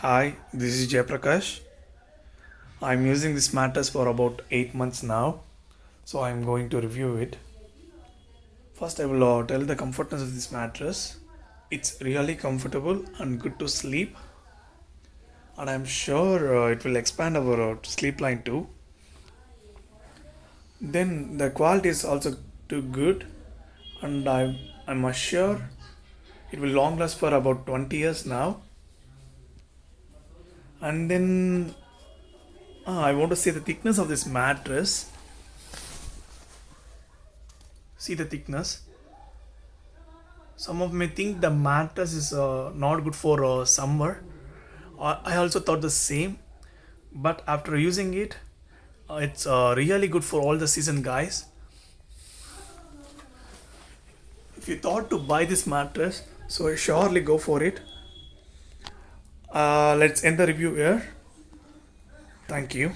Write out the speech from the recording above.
Hi, this is Jayaprakash. I'm using this mattress for about 8 months now, so I'm going to review it. First, I will tell the comfortness of this mattress. It's really comfortable and good to sleep, and I'm sure it will expand our sleep line too. Then, the quality is also too good, and I'm sure it will long last for about 20 years now. And then, I want to see the thickness of this mattress. See the thickness. Some of may think the mattress is not good for summer. I also thought the same, but after using it, it's really good for all the season, guys. If you thought to buy this mattress, so surely go for it. Let's end the review here. Thank you.